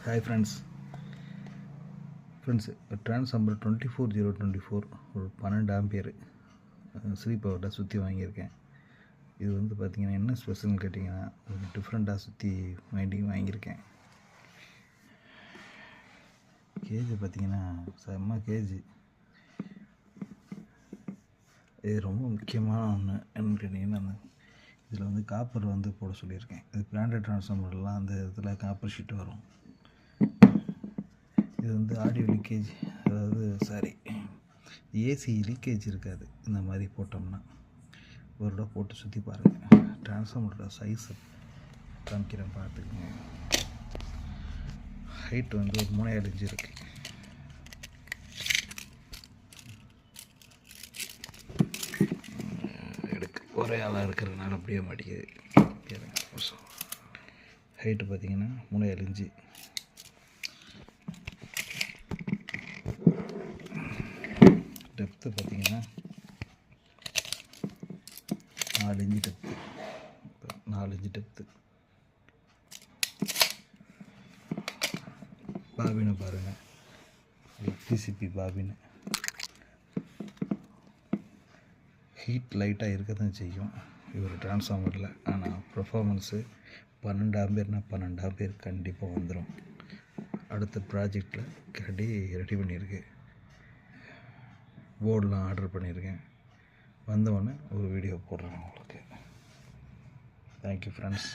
Hi friends, transformer 24024 ஒரு 12 ampere Sri பவர்ல சுற்றி வாங்கியிருக்கேன். இது வந்து பார்த்திங்கன்னா என்ன ஸ்பெஷல்னு கேட்டிங்கன்னா, ஒரு டிஃப்ரெண்ட்டாக சுற்றி வைண்டிங் வாங்கியிருக்கேன். கேஜ் பார்த்திங்கன்னா செம்ம கேஜ். இது ரொம்ப முக்கியமான ஒன்று என்னன்னு கேட்டிங்கன்னா, இதில் வந்து காப்பர் வந்து போட சொல்லியிருக்கேன். இது பிராண்டட் டிரான்ஸ்ஃபார்மர்லாம் அந்த இடத்துல காப்பர் ஷீட் வரும். இது வந்து ஆடியோ லீக்கேஜ், அதாவது ஏசி லீக்கேஜ் இருக்காது. இந்த மாதிரி போட்டோம்னா ஒரு தடவை போட்டு சுற்றி பாருங்கள். டிரான்ஸ்ஃபார்மரோட சைஸை காமிக்கிறேன், பார்த்துக்குங்க. ஹைட் வந்து ஒரு 3.5 இன்ச்சு இருக்குது. ஒரே ஆளாக இருக்கிறதுனால அப்படியே மாட்டிக்குது. ஹைட்டு பார்த்திங்கன்னா 3.5 இன்ச்சு. டெப்த்து பார்த்திங்கன்னா 4 இன்ச்சு டெப்த்து. 4 inch depth. பாபினை பாருங்கள், பிசிபி பாபினை. ஹீட் லைட்டாக இருக்க தான் செய்யும் இவர் டிரான்ஸ்ஃபார்மரில். ஆனால் பர்ஃபார்மன்ஸு 12 ஆம்பியர்னா 12 ஆம்பியர் கண்டிப்பாக வந்துடும். அடுத்த ப்ராஜெக்டில் ரெடி பண்ணியிருக்கு. போர்டெலாம் ஆர்டர் பண்ணியிருக்கேன். வந்தவுடனே ஒரு வீடியோ போடுறேன் உங்களுக்கு. Thank you friends.